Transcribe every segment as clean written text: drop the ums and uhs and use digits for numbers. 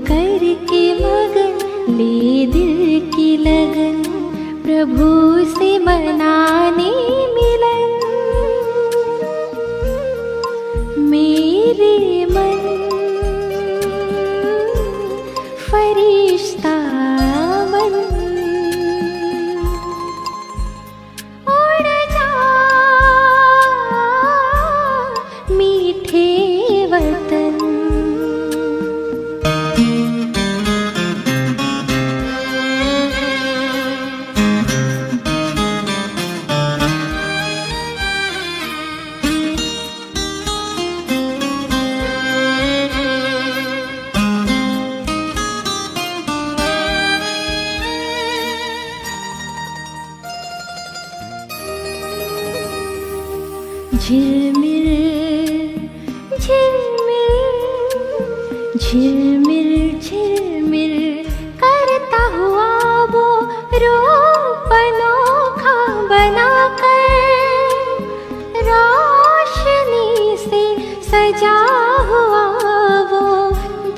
करके मगन, ले दिल की लगन, प्रभु से मनाने मिलन। मेरे मन फरिश्ता बन, उड़ जा मीठे वतन। झिलमिल झिलमिल झिलमिल झिलमिल करता हुआ वो रूप अनोखा बनाकर, रोशनी से सजा हुआ वो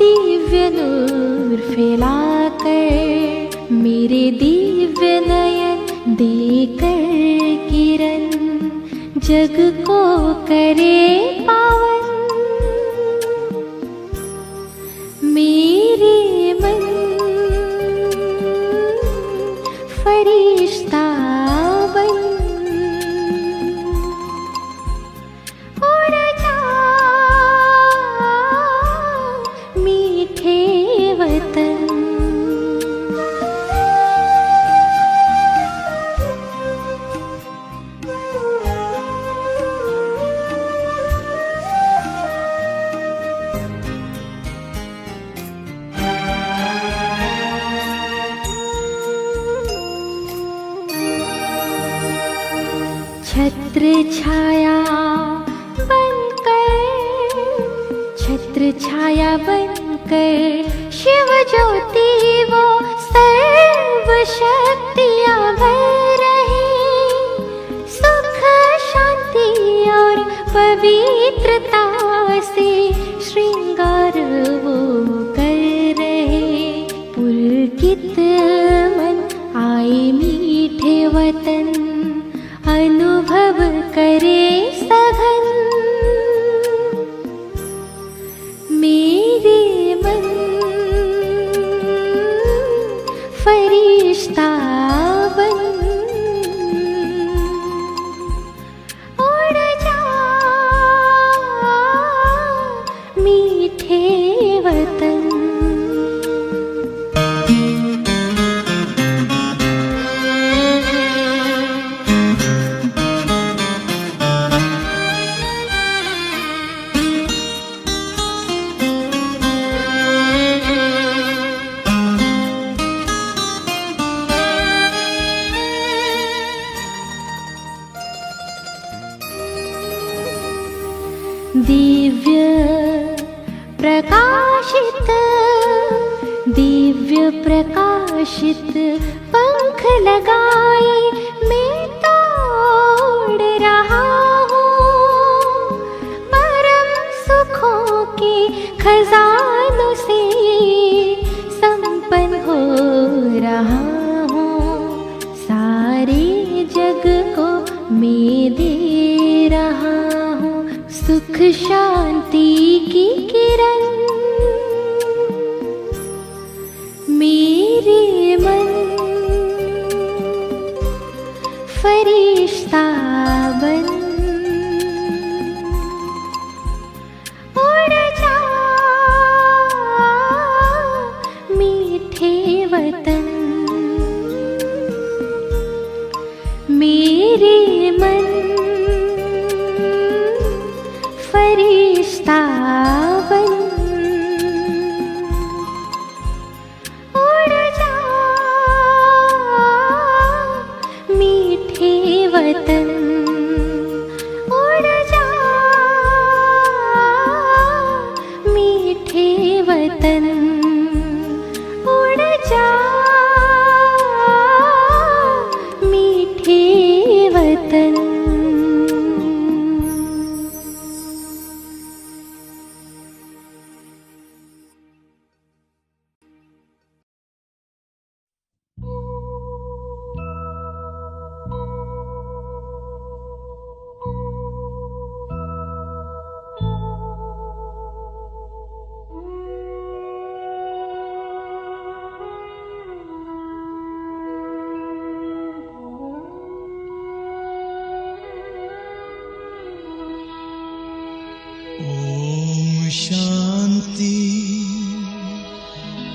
दिव्य नूर फैलाकर, मेरे दिव्य नयन देकर किरण जग को करे पावन। मेरे मन फरिश्ता बन, उड़ जा मीठे वतन। छत्र छाया बनकर, छत्र छाया बनकर शिव ज्योति वो सर्व शक्तियाँ भर रही, सुख शांति और पवित्रता से श्रृंगार वो कर रहे। पुलकित मन आए मीठे वतन, अनुभव करे सघन। मेरे मन फरिश्ता बन, उड़ जा मीठे वतन। दिव्य प्रकाशित, दिव्य प्रकाशित पंख लगाए मैं तो उड़ रहा हूँ, परम सुखों के खजानों से संपन्न हो रहा हूँ। सारे जग को मैं दे रहा हूँ सुख शांति की किरण। मेरे मन फरिश्ता बन, उड़ जा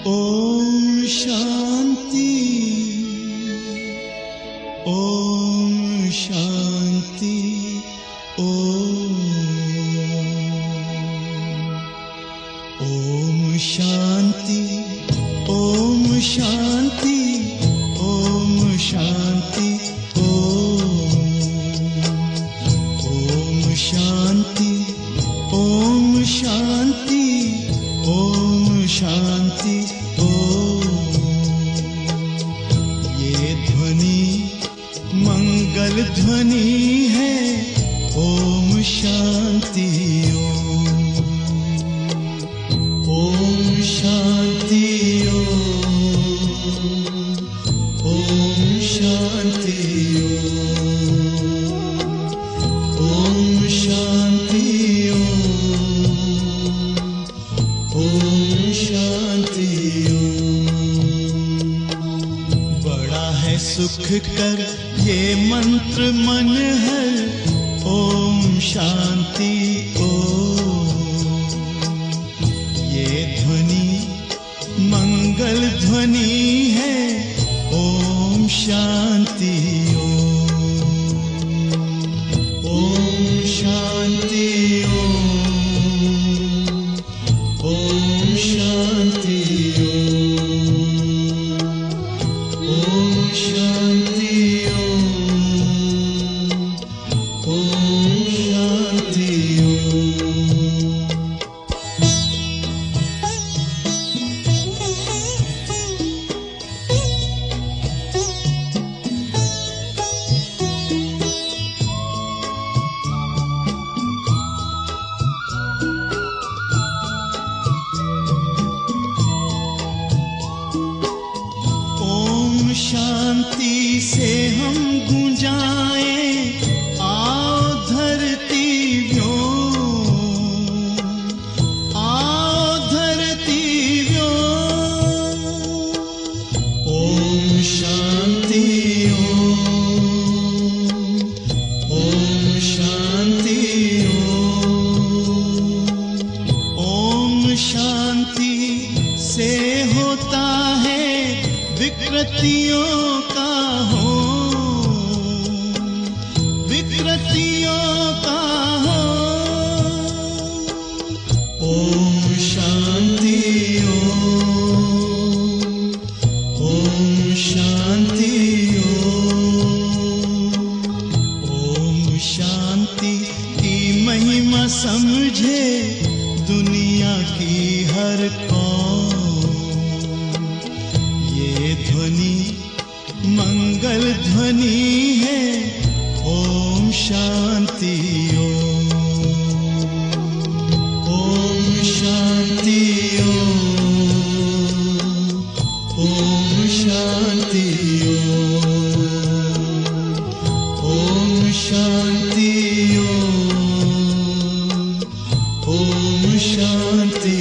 ओम शांति, ओम शांति, ओम शांति, ओम शांति, ओम शांति, ओम शांति, ओम शांति, ओम शांति, ये ध्वनि मंगल ध्वनि है। ओम शांति, ओम शांति, ओम शांति, ओम शांति, ओम शांति। बड़ा है सुख कर ये मंत्र मन है। ओम शांति, ये ध्वनि मंगल ध्वनि है। ओम शांति, ओम शांति, ओम शांति, ओम शांति, ओम शांति। शांति से हम गूंजाएं, आओ धरती व्योम, आओ धरती व्योम। ओम शांति, ओम शांति, ओम शांति से होता है विकृतियों का हो, विकृतियों का हो। ओम शांति, ओम शांति, ओम शांति की महिमा समझे दुनिया की हर कौम। ये ध्वनि मंगल ध्वनि है। ओम शांति, ओम शांति, ओम शांति, ओम शांति, ओम शांति।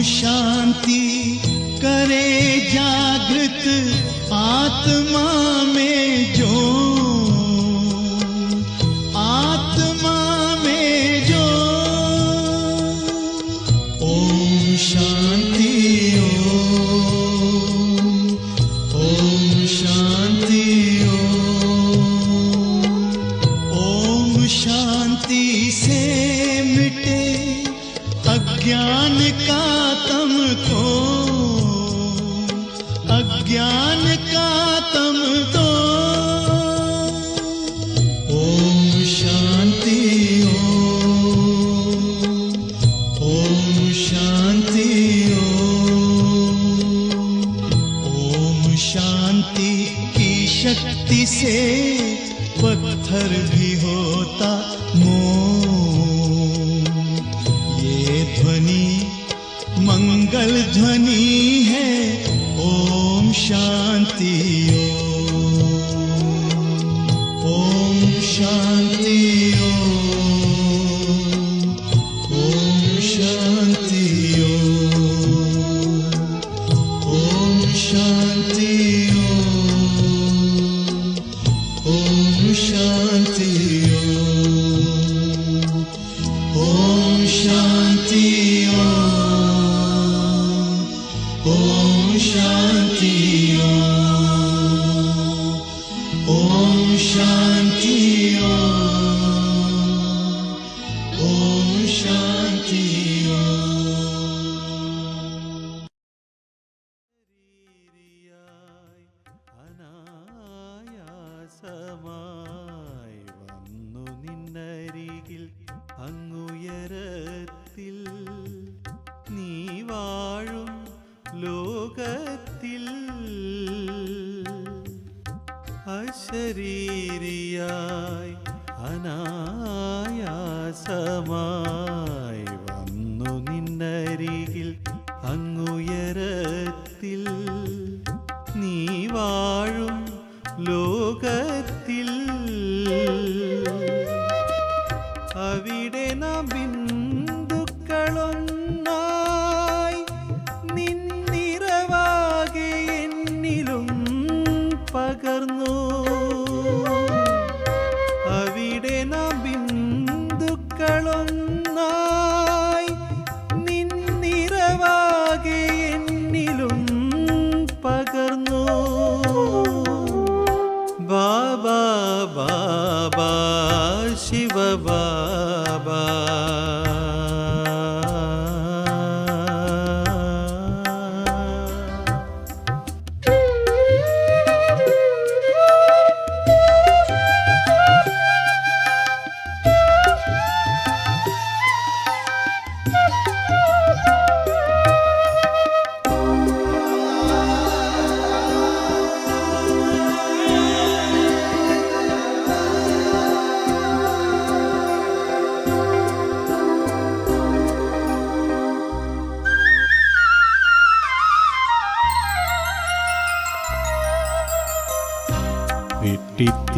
शांति करे जागृत आत्मा में जो, आत्मा में जो। ओम शांति, ओम शांति, ओम शांति से मिटे अज्ञान का तम को, अज्ञान का तम तो। ओम शांति, ओम शांति, ओम शांति की शक्ति से पत्थर भी होता मोम। ये ध्वनि मंगल ध्वनि है। ओम शांति ओम शांति ओम शांति ओम शांति ओम शांति ओम शांति ओम शांति ओम शांति ओम शांति അനായാസമായി വന്നു നിന്നരികിൽ അങ്ങുയരത്തിൽ നീ വാഴും ലോകത്തിൽ അശരീരിയായി അനായാസമായി വന്നു നിന്നരികിൽ അങ്ങുയരത്തിൽ നീ വാഴും ലോകത്തിൽ അവിടെ നാം ബിന്ദുക്കളൊന്നായി നിന്നിറവാകെ എന്നിലും പകർന്നു അവിടെ നാം ബിന്ദുക്കളൊന്നായി നിന്നിറവാകെ എന്നിലും പകർന്നു ബാബാ ബാബാ ശിവ ബാബാ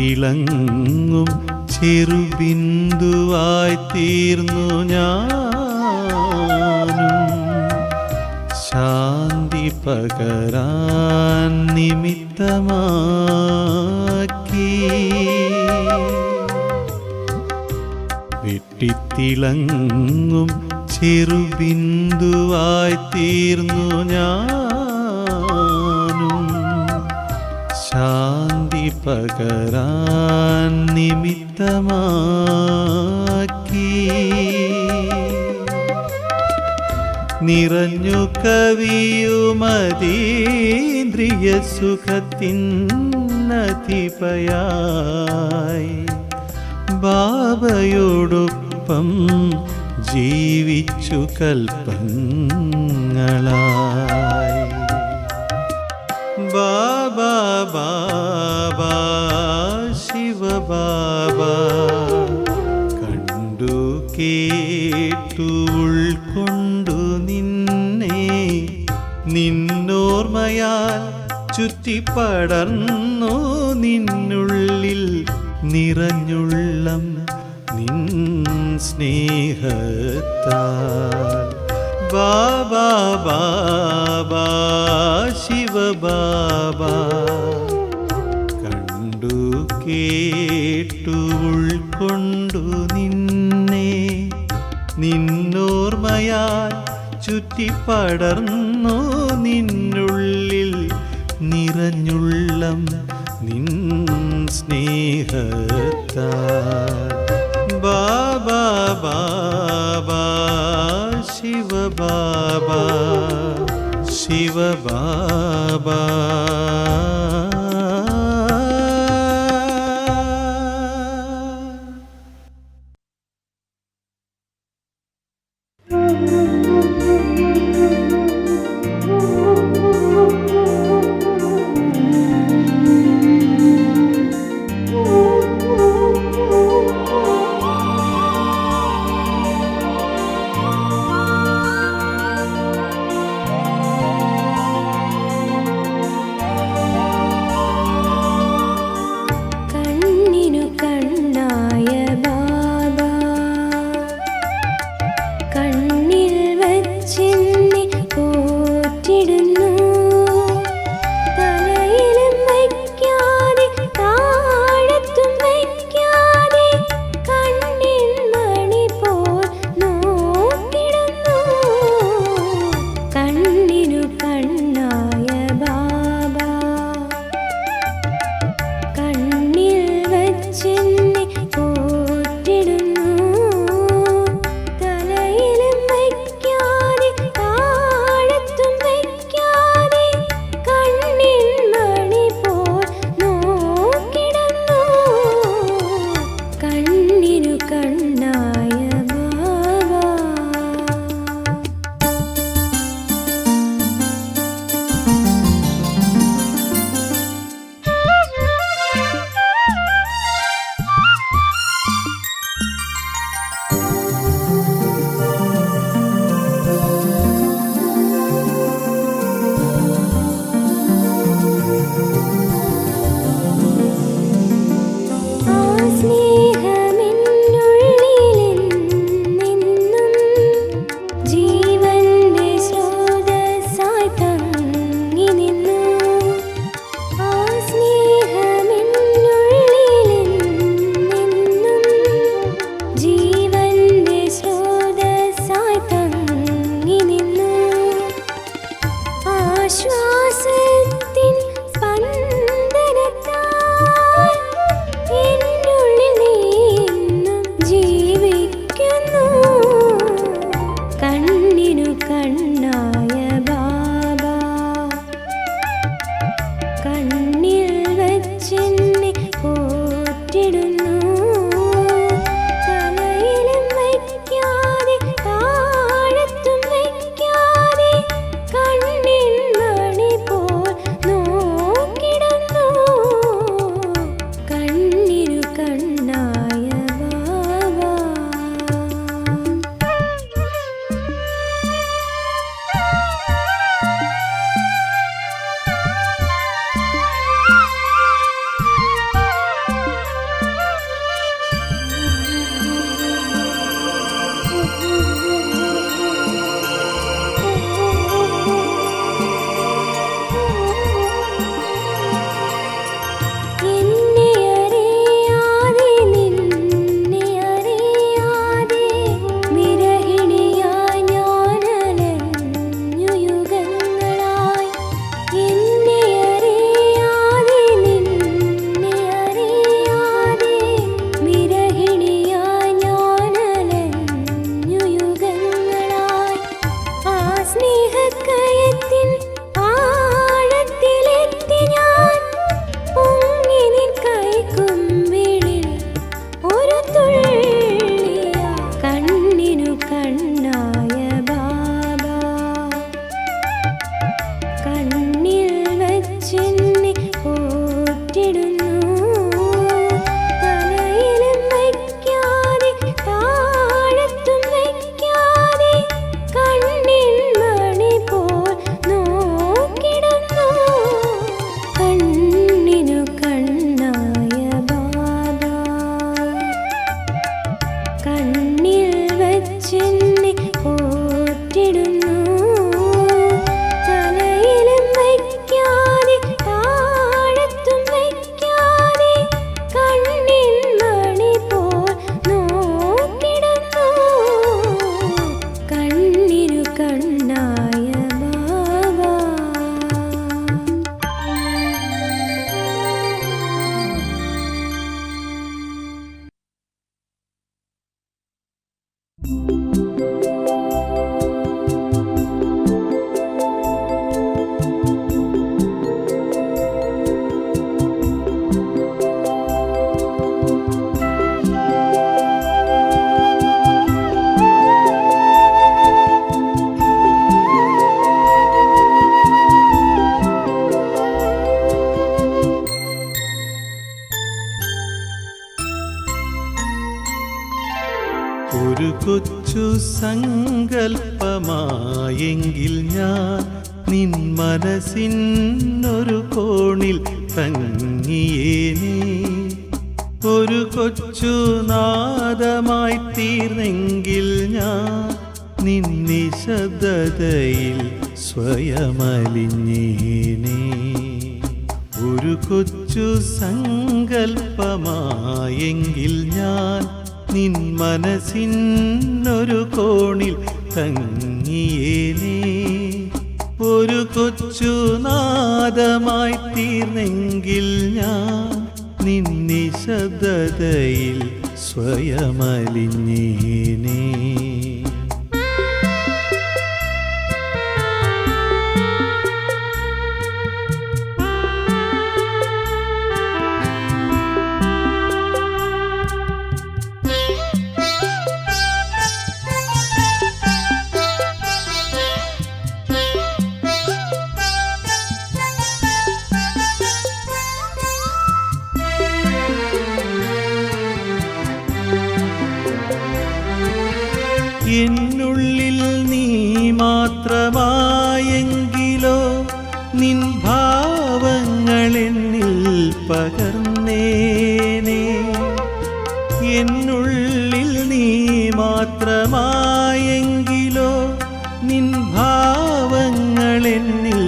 വെട്ടിത്തിളങ്ങും ചെറുബിന്ദുവായി തീർന്നു ഞാനും ശാന്തി പകരാൻ നിമിത്തമാക്കി വെട്ടിത്തിളങ്ങും ചെറുബിന്ദുവായി തീർന്നു ഞാനും ശാന്തി പകരാൻ നിമിത്തമാക്കി നിറഞ്ഞു കവിയുമതീന്ദ്രിയ സുഖത്തിനതിപയായി ബാബയോടൊപ്പം ജീവിച്ചു കൽപ്പങ്ങളായി ബാബാ ബാബാ ശിവ ബാബാ കണ്ടു കേട്ടു ഉൾക്കൊണ്ടു നിന്നെ നിന്നോർമ്മയാൽ ചുറ്റിപ്പടർന്നു നിന്നുള്ളിൽ നിറഞ്ഞുള്ളം നിൻ സ്നേഹത്താൽ ബാബാ ബാബാ ശിവ ബാബാ കണ്ടു കേട്ടു ഉൾക്കൊണ്ടു നിന്നെ നിന്നോർമ്മയാൽ ചുറ്റിപ്പടർന്നു നിന്നുള്ളിൽ നിറഞ്ഞുള്ളം നിൻ സ്നേഹത്താൽ ബാബാ ബാബാ ശിവ ബാബാ ശിവ ബാബാ കണ്ണിൽ വച്ചെന്നെ പോറ്റിടുന്നു. തലയിലും വയ്ക്കാതെ താഴത്തും വയ്ക്കാതെ കണ്ണിൻ മണി പോൽ നോക്കിടുന്നു. കണ്ണിനു കണ്ണായ ബാബാ. എന്നെ അറിയാതെ നിന്നെ അറിയാതെ വിരഹിണിയായി ഞാൻ അലഞ്ഞു യുഗങ്ങളായി. എന്നെ അറിയാതെ നിന്നെ അറിയാതെ വിരഹിണിയായി ഞാൻ അലഞ്ഞു യുഗങ്ങളായി. ആ സ്നേഹക്കയത്തിൻ ആഴത്തിലെത്തി ഞാൻ പൊങ്ങി നിൻ കൈക്കുമ്പിളിൽ ഒരു തുള്ളിയ കണ്ണിനു കണ്ണായ ബാബാ. കണ്ണിൽ വച്ചെന്നെ പോറ്റിടുന്നു. തലയിലും വയ്ക്കാതെ താഴത്തും വയ്ക്കാതെ കണ്ണിൻ മണി പോൽ നോക്കിടുന്നു. കണ്ണിനു കണ്ണായ ബാബാ. കണ്ണിൽ വച്ചെന്നെ പോറ്റിടുന്നു. തലയിലും വയ്ക്കാതെ താഴത്തും വയ്ക്കാതെ കണ്ണിൻ മണി പോൽ നോക്കിടുന്നു. കണ്ണിനു കണ്ണായ ബാബാ. ഒരു കൊച്ചു സങ്കൽപ്പമായെങ്കിൽ ഞാൻ നിൻ മനസ്സിനൊരു കോണിൽ തങ്ങിയേനേ. ഒരു കൊച്ചു നാദമായി തീർന്നെങ്കിൽ ഞാൻ നിൻ നിശബ്ദതയിൽ സ്വയമലിഞ്ഞേനേ. ഒരു കൊച്ചു സങ്കൽപ്പമായെങ്കിൽ ഞാൻ നിൻ മനസ്സിനൊരു കോണിൽ തങ്ങിയേനേ. ഒരു കൊച്ചു നാദമായി തീർന്നെങ്കിൽ ഞാൻ നിൻ നിശബ്ദതയിൽ സ്വയമലിഞ്ഞേനേ. എന്നുള്ളിൽ നീ മാത്രമായെങ്കിലോ നിൻ ഭാവങ്ങളെന്നിൽ പകർന്നേനേ. എന്നുള്ളിൽ നീ മാത്രമായെങ്കിലോ നിൻ ഭാവങ്ങളെന്നിൽ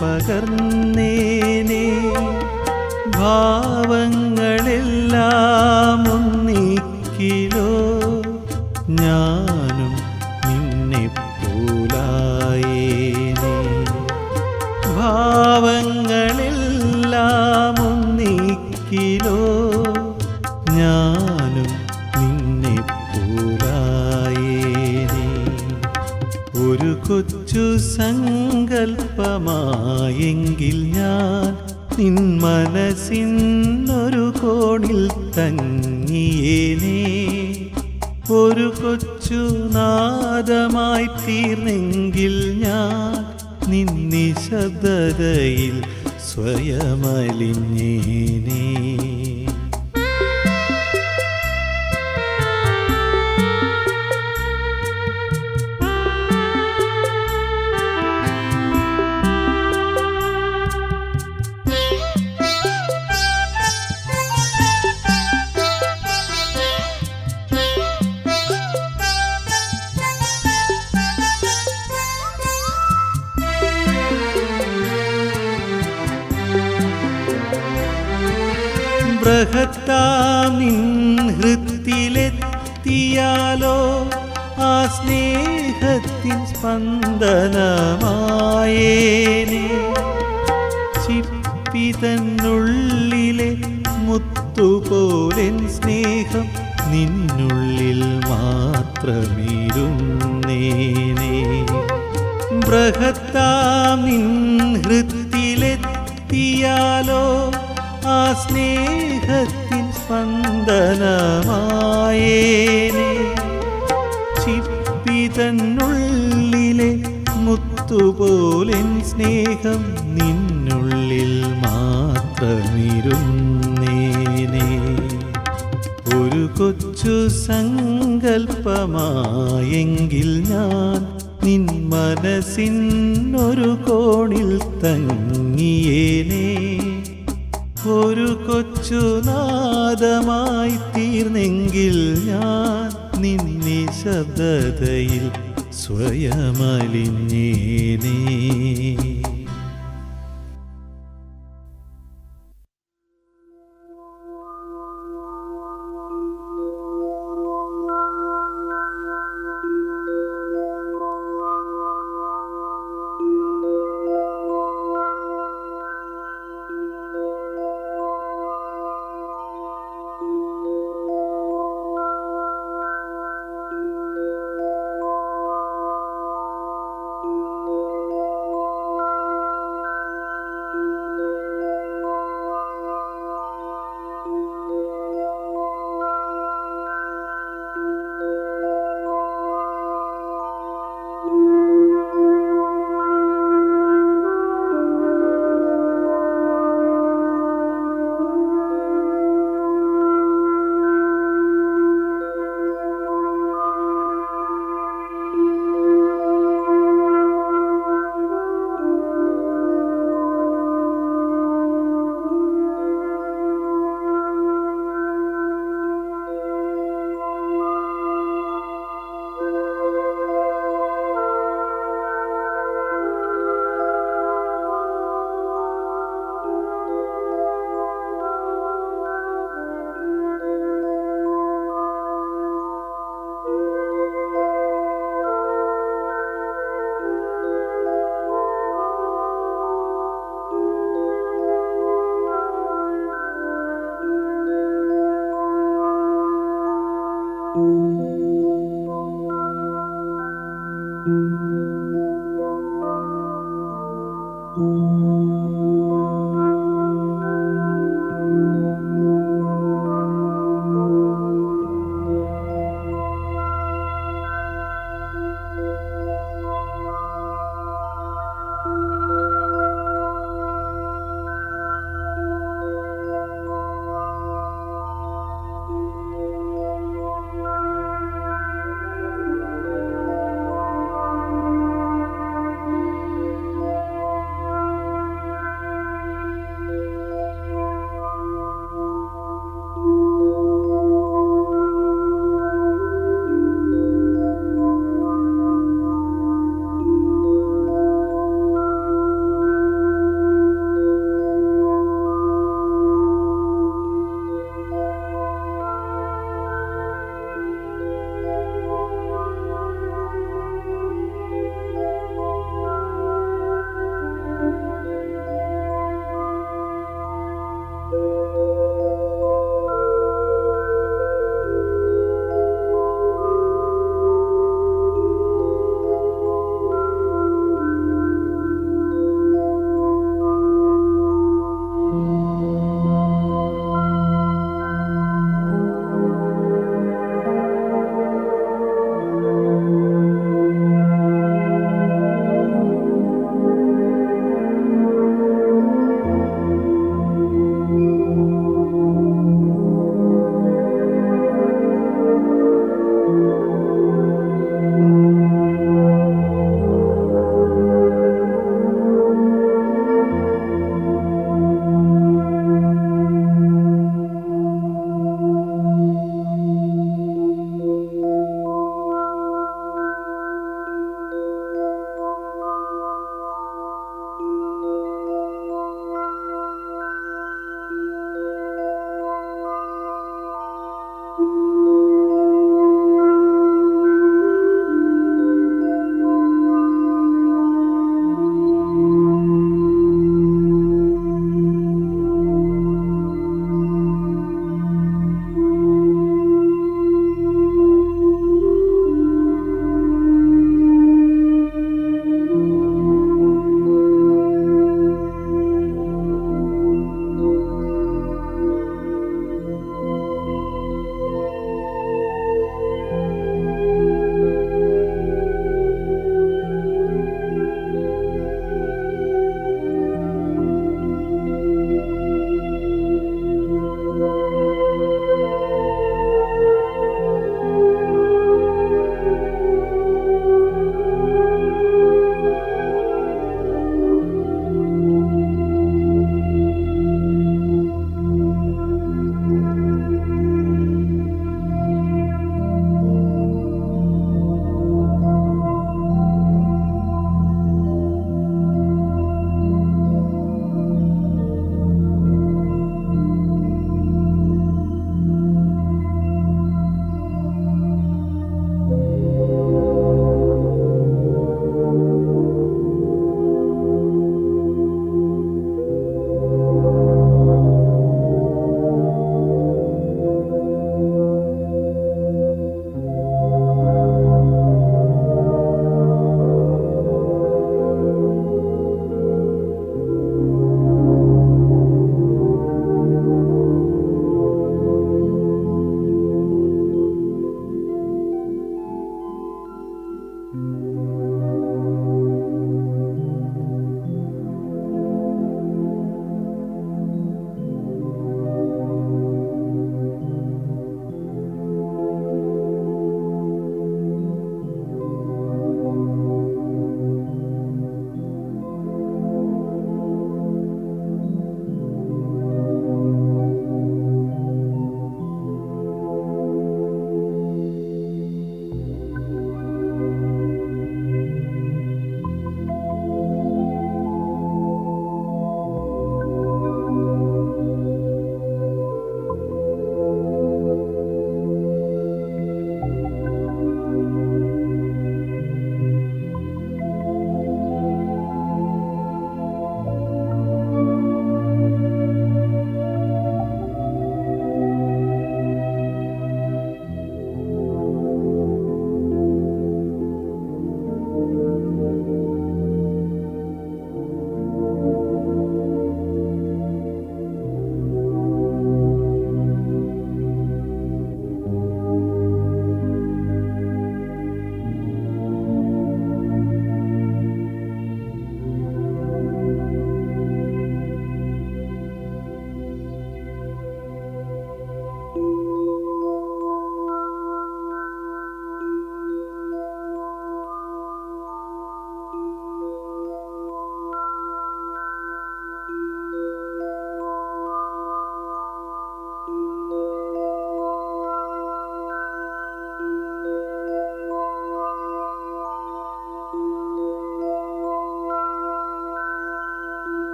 പകർന്നേനേ. ഭാവങ്ങളെല്ലാം ഒന്നിക്കിലോ ഞാനും നിന്നെ പോലായേനേ. ഭാവങ്ങളെല്ലാം ഒന്നിക്കിലോ ഞാനും നിന്നെ പോലായേനേ. ഒരു കൊച്ചു സങ്കൽപ്പമായെങ്കിൽ ഞാൻ നിൻ മനസ്സിനൊരു കോണിൽ തങ്ങിയേനേ ഒരു കൊച്ചു നാദമായി തീർന്നെങ്കിൽ ഞാൻ നിന്നിശബ്ദതയിൽ സ്വയമലിഞ്ഞേനേ. ബൃഹത്താം നിൻ ഹൃത്തിലെത്തിയാലോ ആ സ്നേഹത്തിൻ സ്പന്ദനമായേനെ. ചിപ്പിതന്നുള്ളിലെ മുത്തുപോലെൻ സ്നേഹം നിന്നുള്ളിൽ മാത്രമിരുന്നേനെ. ബൃഹത്താം നിൻ ഹൃത്തിലെത്തിയാലോ ആ സ്നേഹത്തിൻ സ്പന്ദനമായേനെ. ചിപ്പിതന്നുള്ളിലെ മുത്തുപോലെൻ സ്നേഹം നിന്നുള്ളിൽ മാത്രമിരുന്നേനെ. ഒരു കൊച്ചു സങ്കൽപ്പമായെങ്കിൽ ഞാൻ നിൻ മനസ്സിനൊരു കോണിൽ തങ്ങിയേനേ. ഒരു കൊച്ചു നാദമായി തീർന്നെങ്കിൽ ഞാൻ നിന്നിശബ്ദതയിൽ സ്വയമലിഞ്ഞേനേ.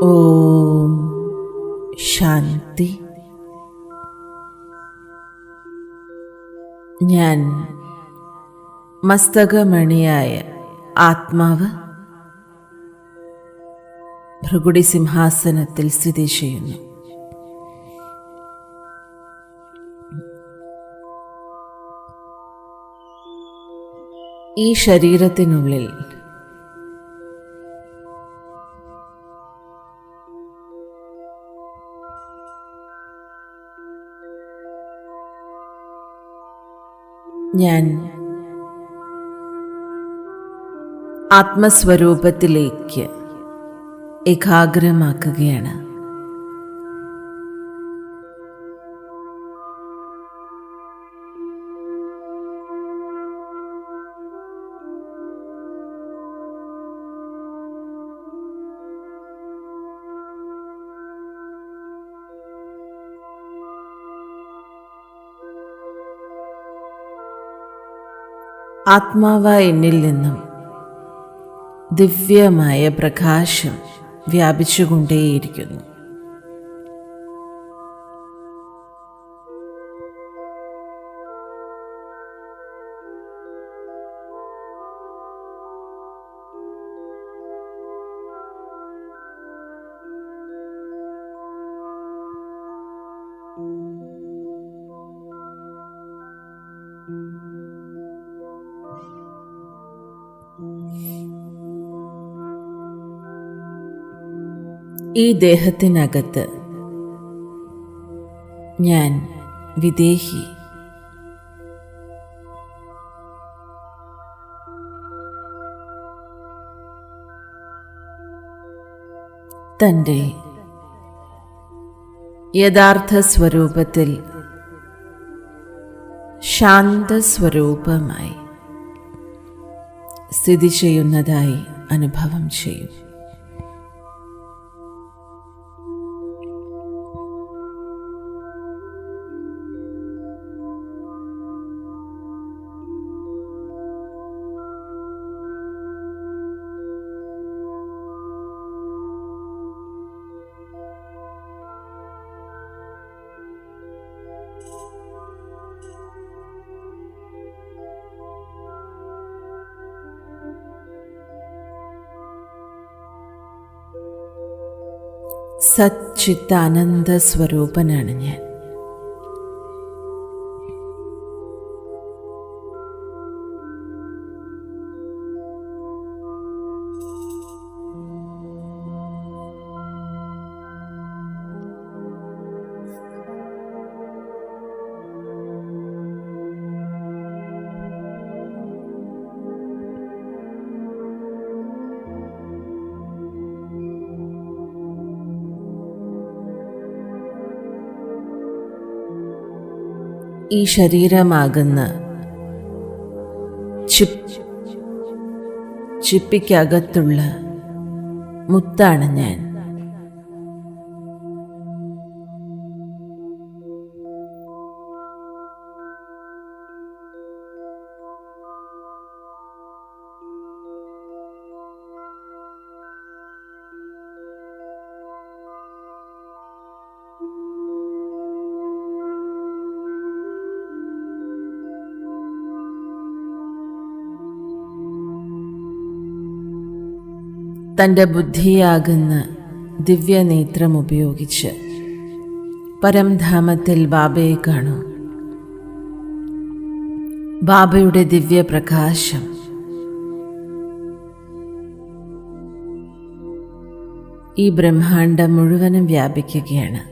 ഓം ശാന്തി. ഞാൻ മസ്തകമണിയായ ആത്മാവ് ഭൃഗുടി സിംഹാസനത്തിൽ സ്ഥിതി ചെയ്യുന്നു. ഈ ശരീരത്തിനുള്ളിൽ ഞാൻ ആത്മസ്വരൂപത്തിലേക്ക് ഏകാഗ്രമാക്കുകയാണ്. ആത്മാവായ എന്നിൽ നിന്നും ദിവ്യമായ പ്രകാശം വ്യാപിച്ചുകൊണ്ടേയിരിക്കുന്നു. ഈ ദേഹത്തിനകത്ത് ഞാൻ വിദേഹി. തൻ്റെ യഥാർത്ഥ സ്വരൂപത്തിൽ ശാന്തസ്വരൂപമായി സ്ഥിതി ചെയ്യുന്നതായി അനുഭവം ചെയ്യും. സച്ചിത്താനന്ദ സ്വരൂപനാണ് ഞാൻ. ഈ ശരീരമാകുന്ന ചിപ്പിക്കകത്തുള്ള മുത്താണ് ഞാൻ. തൻ്റെ ബുദ്ധിയാകുന്ന ദിവ്യനേത്രം ഉപയോഗിച്ച് പരംധാമത്തിൽ ബാബയെ കാണൂ. ബാബയുടെ ദിവ്യപ്രകാശം ഈ ബ്രഹ്മാണ്ടം മുഴുവനും വ്യാപിക്കുകയാണ്.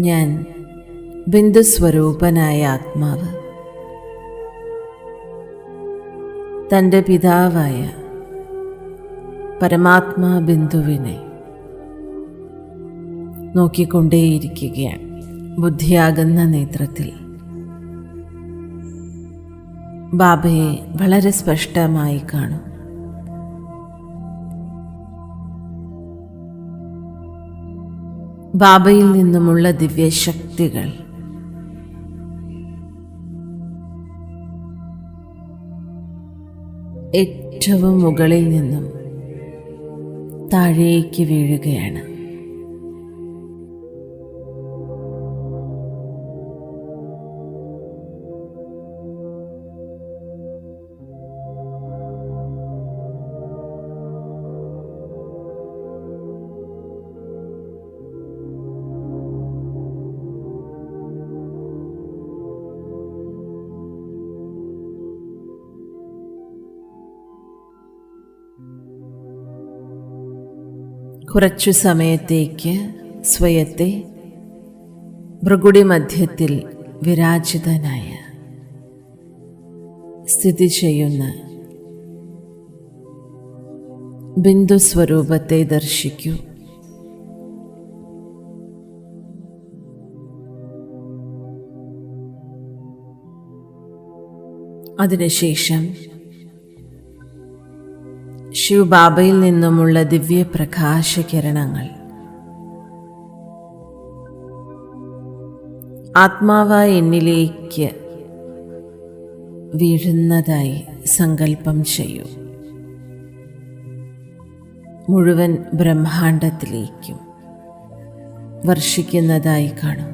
ഞാൻ ബിന്ദുസ്വരൂപനായ ആത്മാവ് തൻ്റെ പിതാവായ പരമാത്മാ ബിന്ദുവിനെ നോക്കിക്കൊണ്ടേയിരിക്കുകയാണ്. ബുദ്ധിയാകുന്ന നേത്രത്തിൽ ബാബയെ വളരെ സ്പഷ്ടമായി കാണും. ബാബയിൽ നിന്നുമുള്ള ദിവ്യശക്തികൾ ഏറ്റവും മുകളിൽ നിന്നും താഴേക്ക് വീഴുകയാണ്. കുറച്ചു സമയത്തേക്ക് സ്വയത്തെ ഭൃഗുടി മധ്യത്തിൽ വിരാജിതനായ സ്ഥിതി ചെയ്യുന്ന ബിന്ദു സ്വരൂപത്തെ ദർശിക്കൂ. അതിനുശേഷം ശിവബാബയിൽ നിന്നുമുള്ള ദിവ്യപ്രകാശകിരണങ്ങൾ ആത്മാവായ എന്നിലേക്ക് വീഴുന്നതായി സങ്കല്പം ചെയ്യൂ. മുഴുവൻ ബ്രഹ്മാണ്ടത്തിലേക്കും വർഷിക്കുന്നതായി കാണും.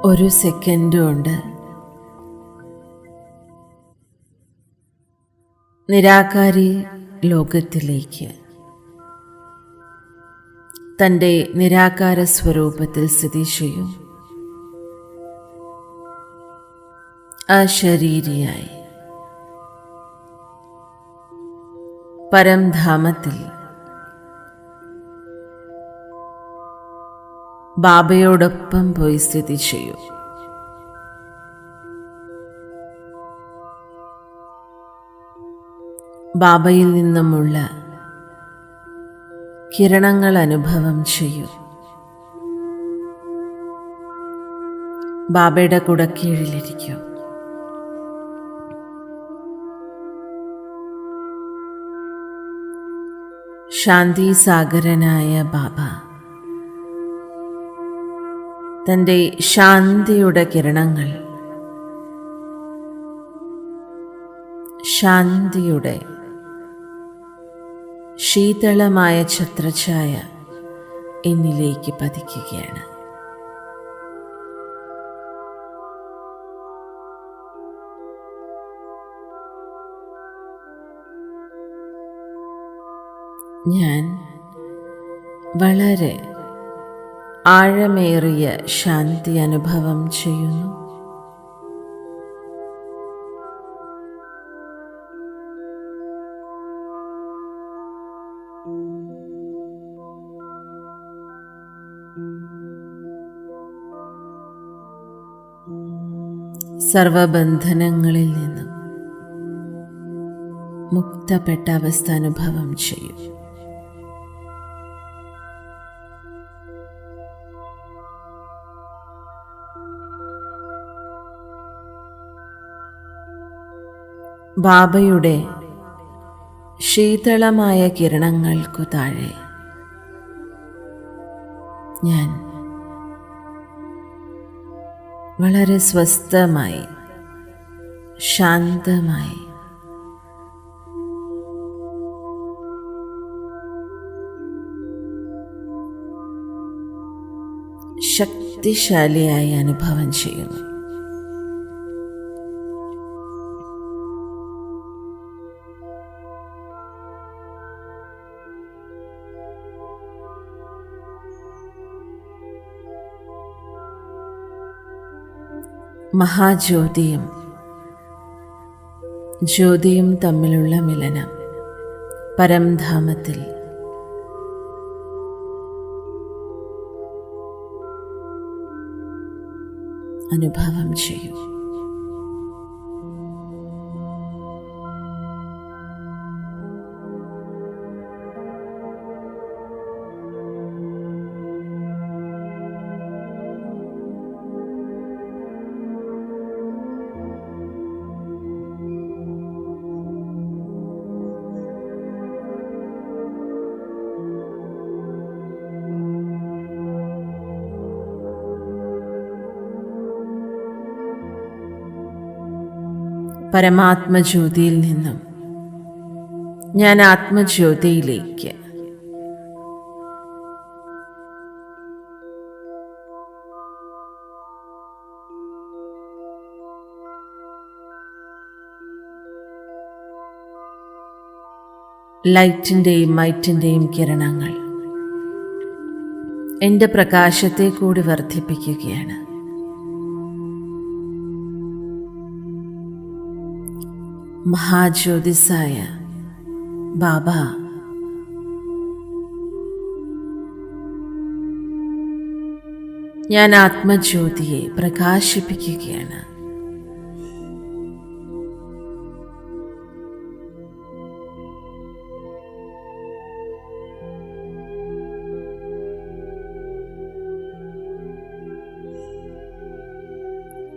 ഒരു സെക്കൻഡ് കൊണ്ട് നിരാകാരി ലോകത്തിലേക്ക് തൻ്റെ നിരാകാര സ്വരൂപത്തിൽ സ്ഥിതി ചെയ്യും. അശരീരിയായി പരംധാമത്തിൽ ബാബയോടൊപ്പം പോയി സ്ഥിതി ചെയ്യൂ. ബാബയിൽ നിന്നുമുള്ള കിരണങ്ങൾ അനുഭവം ചെയ്യൂ. ബാബയുടെ കുടക്കീഴിലിരിക്കൂ. ശാന്തി സാഗരനായ ബാബ തൻ്റെ ശാന്തിയുടെ കിരണങ്ങൾ, ശാന്തിയുടെ ശീതളമായ ഛത്രഛായ എന്നിലേക്ക് പതിക്കുകയാണ്. ഞാൻ വളരെ ആഴമേറിയ ശാന്തി അനുഭവം ചെയ്യുന്നു. സർവബന്ധനങ്ങളിൽ നിന്നും മുക്തപ്പെട്ട അവസ്ഥ അനുഭവം ചെയ്യും. ബാബയുടെ ശീതളമായ കിരണങ്ങൾക്കു താഴെ ഞാൻ വളരെ സ്വസ്ഥമായി, ശാന്തമായി ശക്തിശാലിയായി അനുഭവം ചെയ്യുന്നു. മഹാജ്യോതിയും ജ്യോതിയും തമ്മിലുള്ള മിലനം പരംധാമത്തിൽ അനുഭവം ചെയ്യൂ. പരമാത്മജ്യോതിയിൽ നിന്നും ഞാൻ ആത്മജ്യോതിയിലേക്ക്, ലൈറ്റിൻ്റെയും മൈറ്റിൻ്റെയും കിരണങ്ങൾ എൻ്റെ പ്രകാശത്തെ കൂടി വർദ്ധിപ്പിക്കുകയാണ്. മഹാജ്യോതിസായ ബാബ ഞാൻ ആത്മജ്യോതിയെ പ്രകാശിപ്പിക്കുകയാണ്.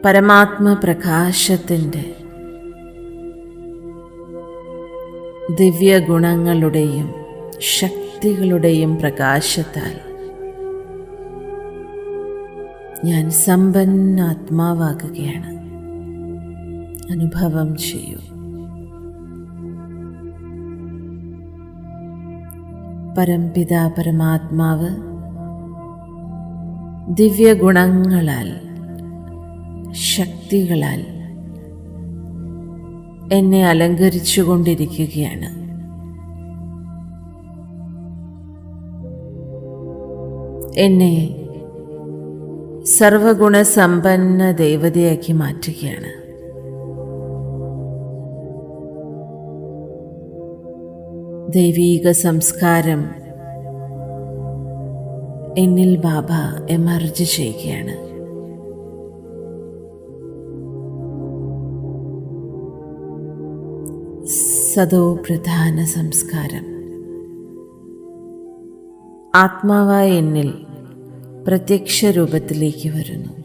പരമാത്മ പ്രകാശത്തിൻ്റെ ദിവ്യഗുണങ്ങളുടെയും ശക്തികളുടെയും പ്രകാശത്താൽ ഞാൻ സമ്പന്നാത്മാവാകുകയാണ്. അനുഭവം ചെയ്യൂ. പരംപിതാ പരമാത്മാവ് ദിവ്യഗുണങ്ങളാൽ ശക്തികളാൽ എന്നെ അലങ്കരിച്ചു കൊണ്ടിരിക്കുകയാണ്. എന്നെ സർവഗുണസമ്പന്ന ദേവതയാക്കി മാറ്റുകയാണ്. ദൈവീക സംസ്കാരം എന്നിൽ ബാബ എമർജ് ചെയ്യുകയാണ്. സദോ പ്രധാന സംസ്കാരം ആത്മാവായ എന്നിൽ പ്രത്യക്ഷ രൂപത്തിലേക്ക് വരുന്നു.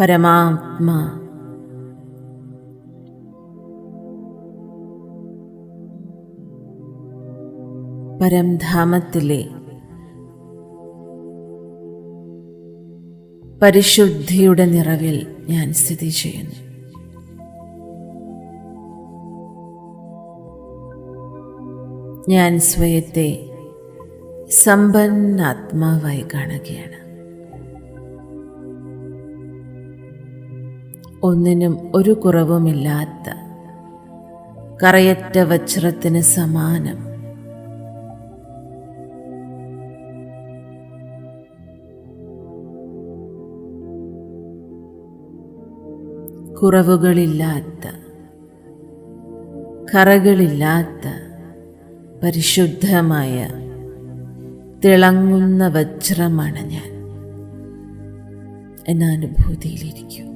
പരമാത്മാ പരംധാമത്തിലെ പരിശുദ്ധിയുടെ നിറവിൽ ഞാൻ സ്ഥിതി ചെയ്യുന്നു. ഞാൻ സ്വയത്തെ സമ്പന്നാത്മാവായി കാണുകയാണ്. ഒന്നിനും ഒരു കുറവുമില്ലാത്ത കറയറ്റ വജ്രത്തിന് സമാനം. കുറവുകളില്ലാത്ത, കറകളില്ലാത്ത പരിശുദ്ധമായ തിളങ്ങുന്ന വജ്രമാണ് ഞാൻ എന്ന അനുഭൂതിയിലിരിക്കും.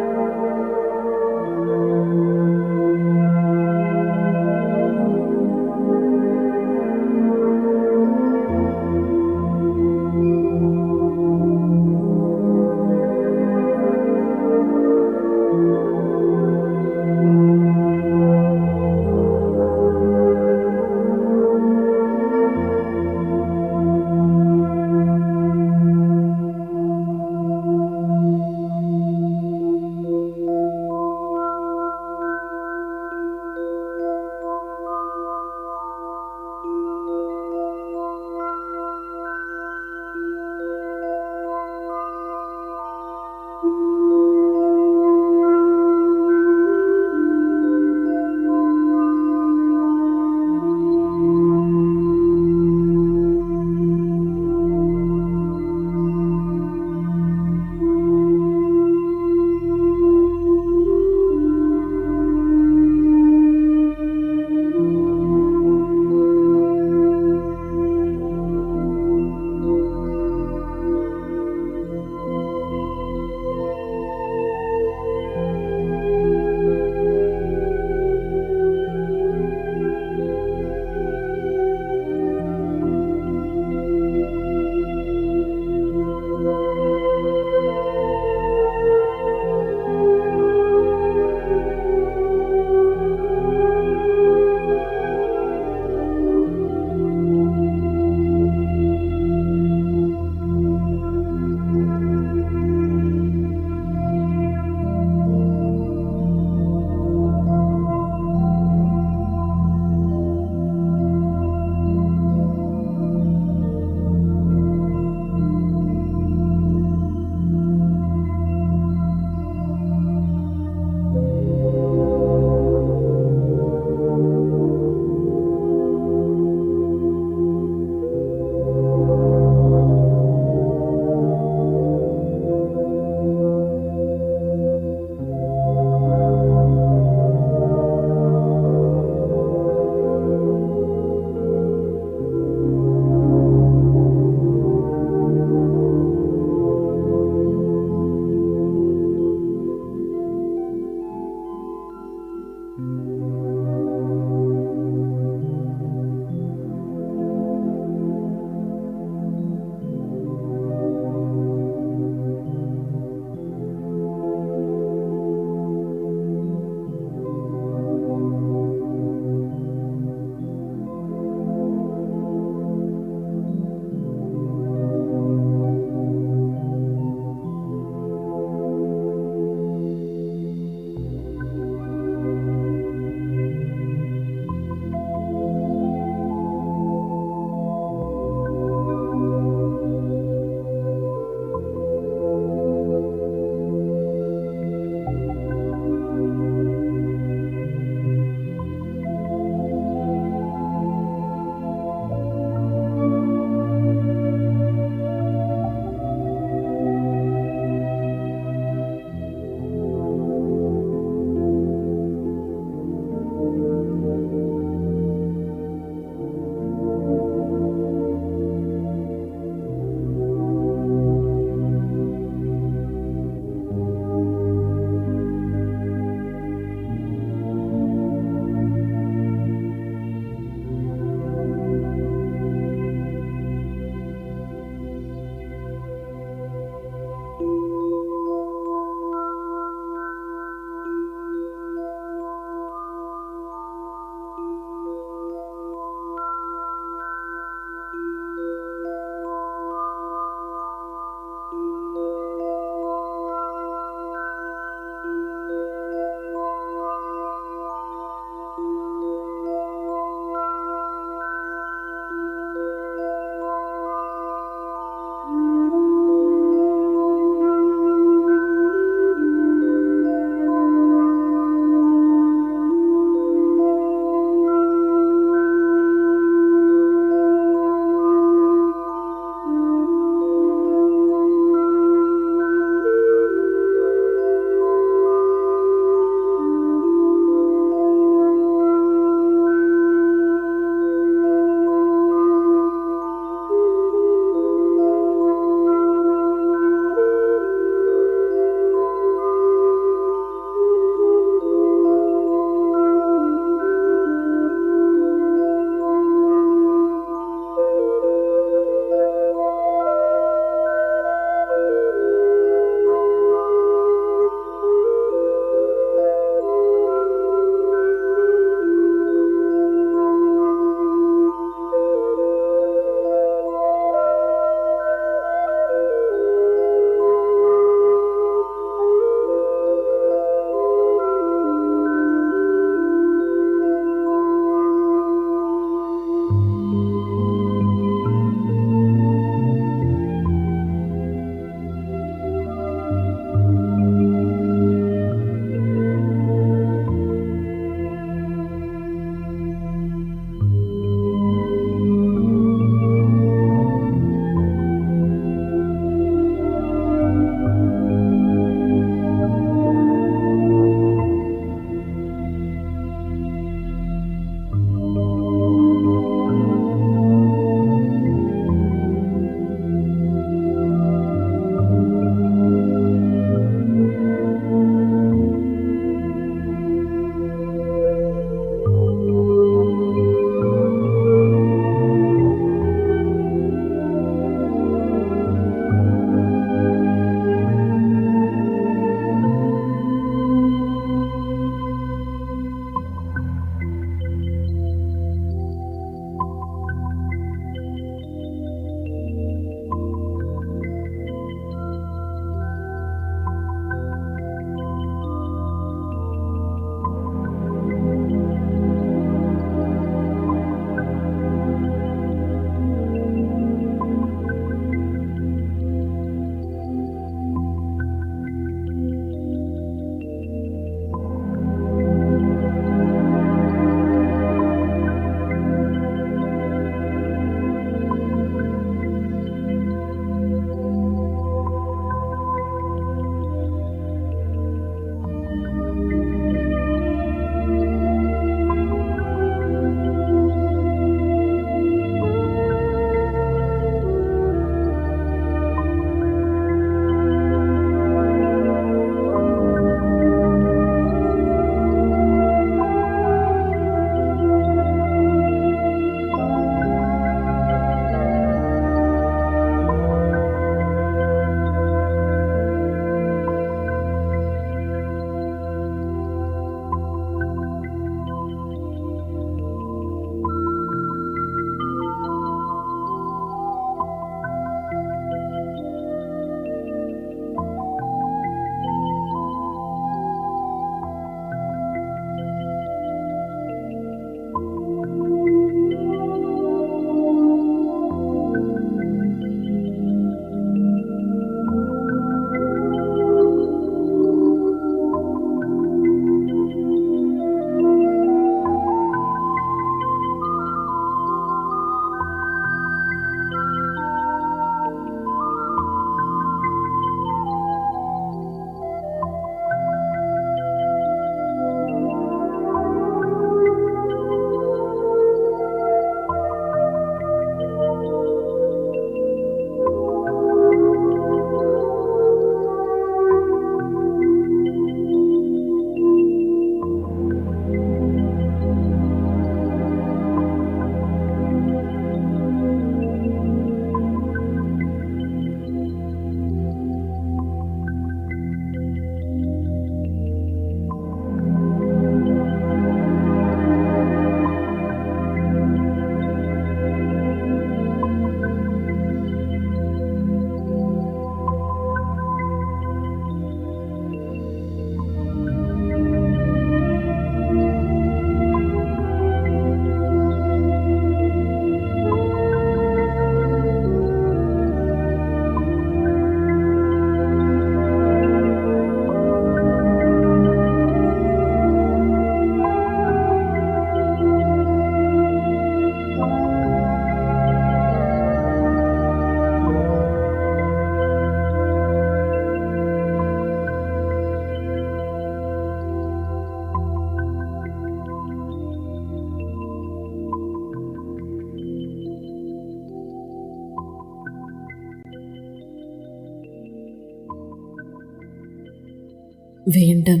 വീണ്ടും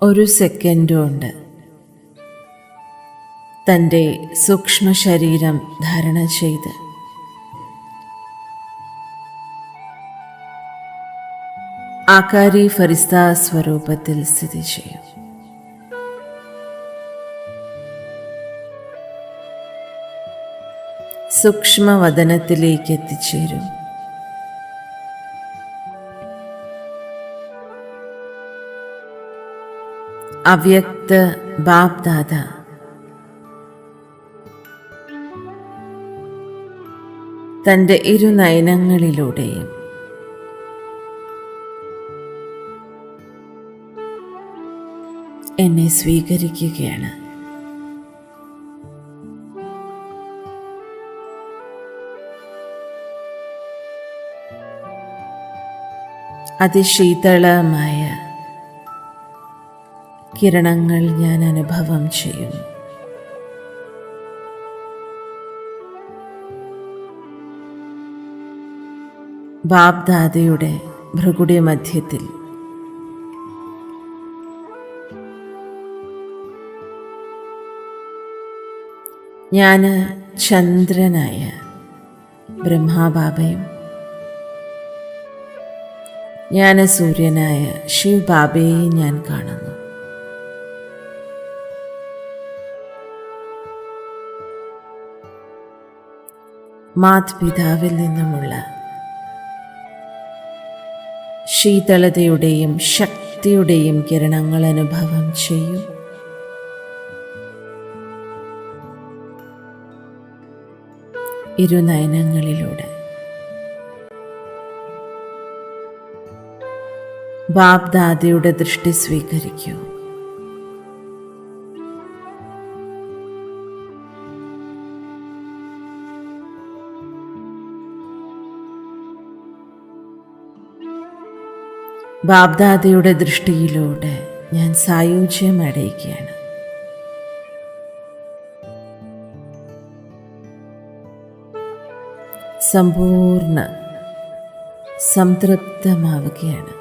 ഒരു സെക്കൻഡ് കൊണ്ട് തൻ്റെ സൂക്ഷ്മ ശരീരം ധാരണ ചെയ്ത് ആകാരി ഫരിസ്ത സ്വരൂപത്തിൽ സ്ഥിതി ചെയ്യും. സൂക്ഷ്മവദനത്തിലേക്ക് എത്തിച്ചേരും. അവ്യക്ത ബാപ് ദാദ തൻ്റെ ഇരുനയനങ്ങളിലൂടെയും എന്നെ സ്വീകരിക്കുകയാണ്. അതിശീതളമായ കിരണങ്ങൾ ഞാൻ അനുഭവം ചെയ്യുന്നു. ബാപ് ദാദയുടെ ഭൃഗുടി മധ്യത്തിൽ ഞാൻ ചന്ദ്രനായ ബ്രഹ്മാബാബയും ജ്ഞാനസൂര്യനായ ശിവ് ബാബയെ ഞാൻ കാണുന്നു. മാതാപിതാവിൽ നിന്നുമുള്ള ശീതളതയുടെയും ശക്തിയുടെയും കിരണങ്ങൾ അനുഭവം ചെയ്യും. ഇരുനയനങ്ങളിലൂടെ ബാപ് ദാദയുടെ ദൃഷ്ടി സ്വീകരിക്കൂ. ബാപ് ദാദയുടെ ദൃഷ്ടിയിലൂടെ ഞാൻ സായുജ്യം അടയുകയാണ്. സമ്പൂർണ്ണ സംതൃപ്തമാവുകയാണ്.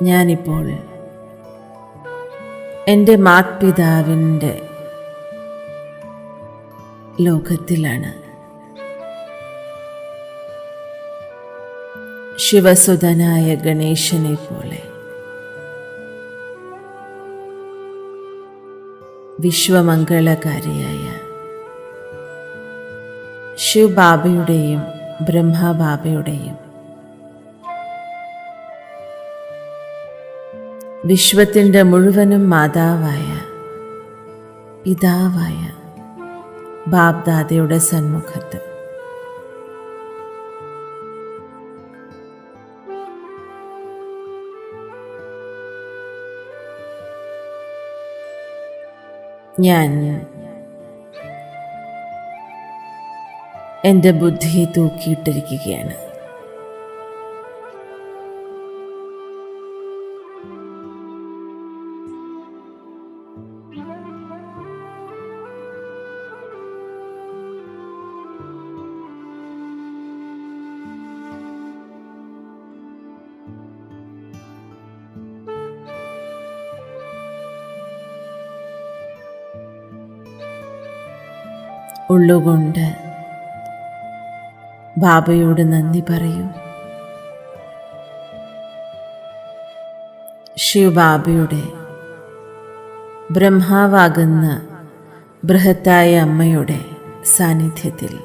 ഞാനിപ്പോൾ എൻ്റെ മാതാപിതാവിൻ്റെ ലോകത്തിലാണ്. ശിവസുതനായ ഗണേശനെ പോലെ വിശ്വമംഗളകാരിയായ ശിവ് ബാബയുടെയും ബ്രഹ്മബാബയുടെയും വിശ്വത്തിൻ്റെ മുഴുവനും മാതാവായ പിതാവായ ബാപ് ദാദയുടെ സന്മുഖത്ത് ഞാൻ എൻ്റെ ബുദ്ധി തൂക്കിയിട്ടിരിക്കുകയാണ്. ഉള്ളുകൊണ്ട് ബാബയോട് നന്ദി പറയൂ. ശിവ് ബാബയുടെ ബ്രഹ്മാവാകുന്ന ബൃഹത്തായ അമ്മയുടെ സാന്നിധ്യത്തിൽ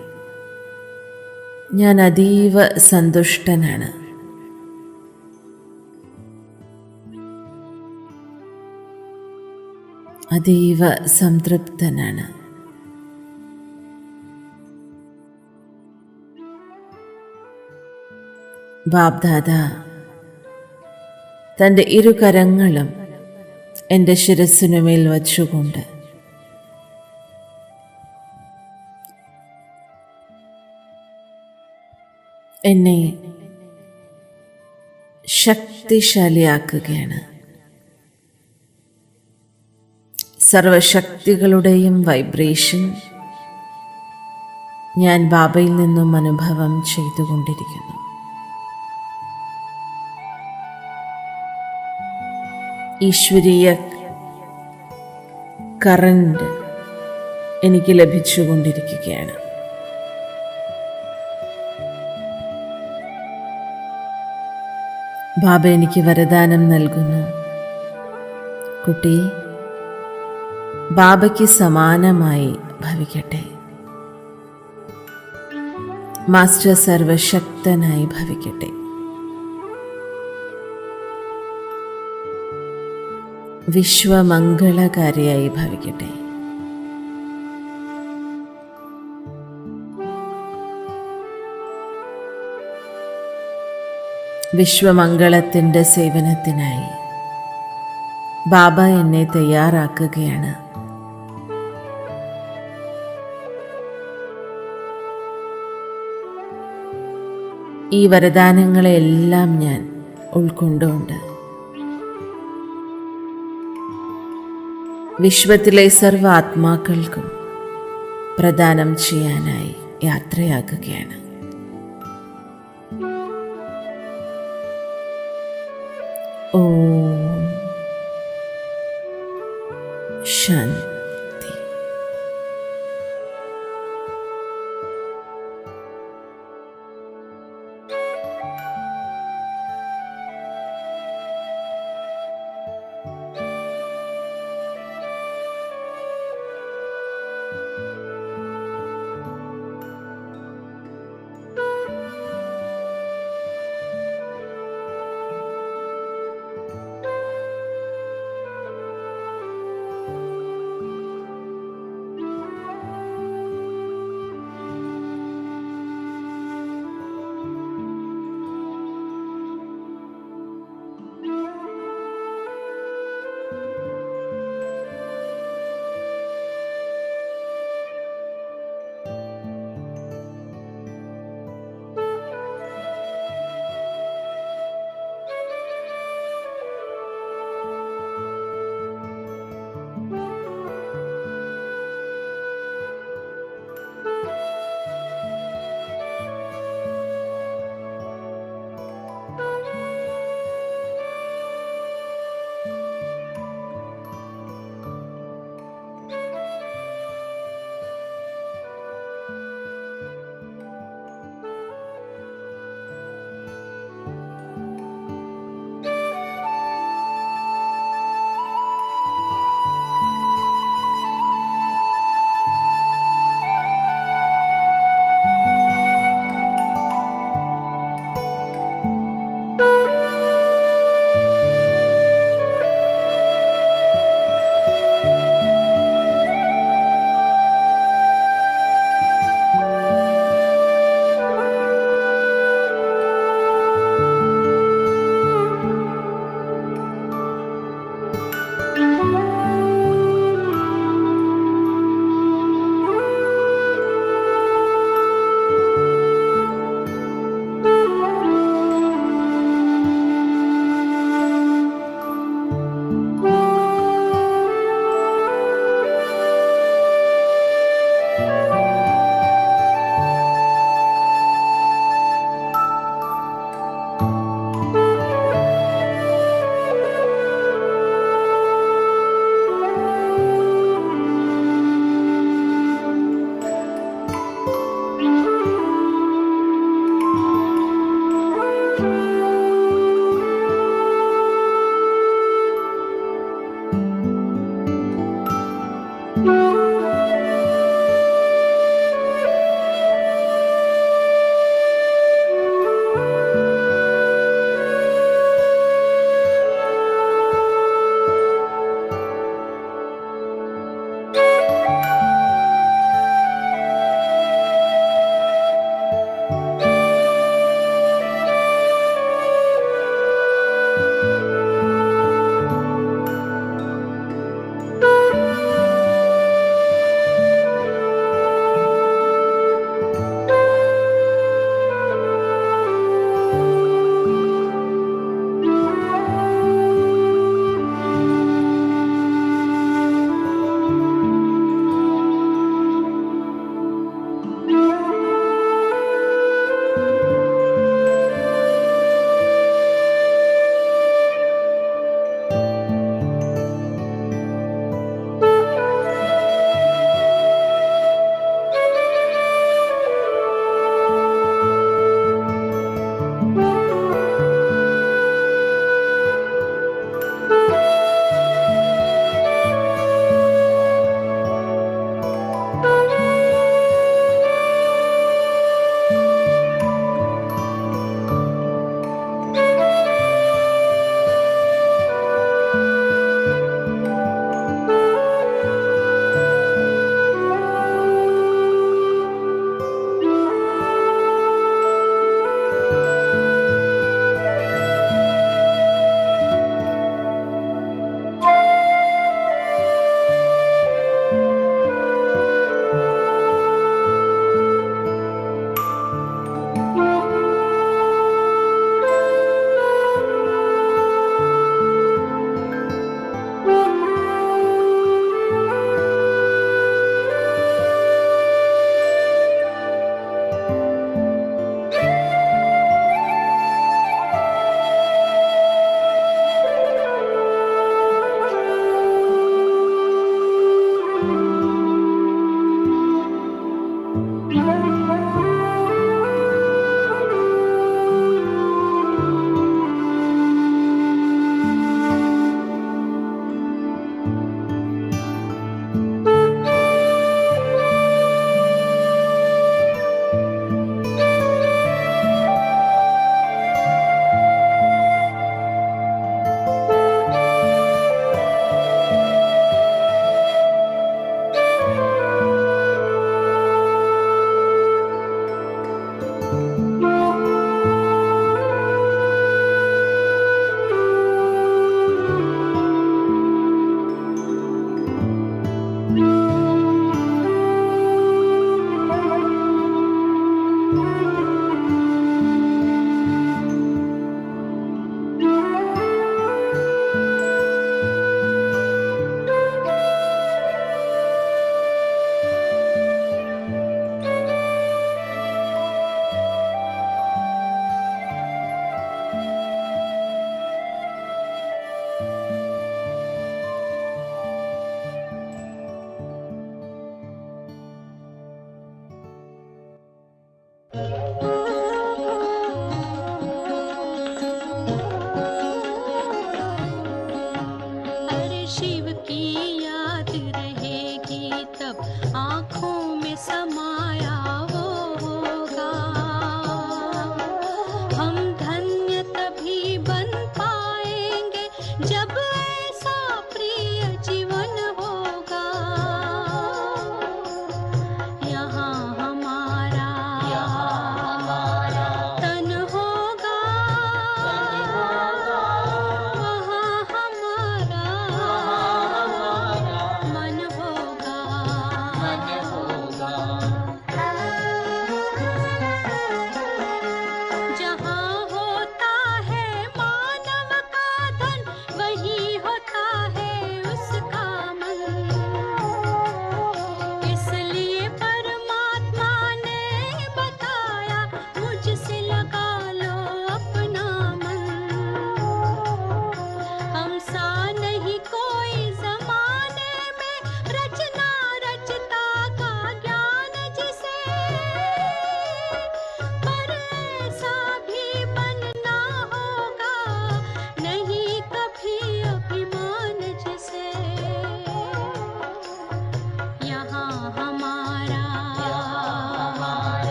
ഞാൻ അതീവ സന്തുഷ്ടനാണ്. അതീവ സംതൃപ്തനാണ്. ബാപ് ദാദ തൻ്റെ ഇരുകരങ്ങളും എൻ്റെ ശിരസ്സിനുമേൽ വച്ചുകൊണ്ട് എന്നെ ശക്തിശാലിയാക്കുകയാണ്. സർവശക്തികളുടെയും വൈബ്രേഷൻ ഞാൻ ബാബയിൽ നിന്നും അനുഭവം ചെയ്തുകൊണ്ടിരിക്കുന്നു. ഈശ്വരീയ കറണ്ട് എനിക്ക് ലഭിച്ചുകൊണ്ടിരിക്കുകയാണ്. ബാബ എനിക്ക് വരദാനം നൽകുന്നു. കുട്ടി, ബാബയ്ക്ക് സമാനമായി ഭവിക്കട്ടെ. മാസ്റ്റർ സർവശക്തനായി ഭവിക്കട്ടെ. വിശ്വമംഗളകാരിയായി ഭവിക്കട്ടെ. വിശ്വമംഗളത്തിൻ്റെ സേവനത്തിനായി ബാബ എന്നെ തയ്യാറാക്കുകയാണ്. ഈ വരദാനങ്ങളെല്ലാം ഞാൻ ഉൾക്കൊണ്ടുകൊണ്ട് വിശ്വത്തിലെ സർവ്വ ആത്മാക്കൾക്കും പ്രദാനം ചെയ്യാനായി യാത്രയാക്കുകയാണ്. ഓം ശാന്തി.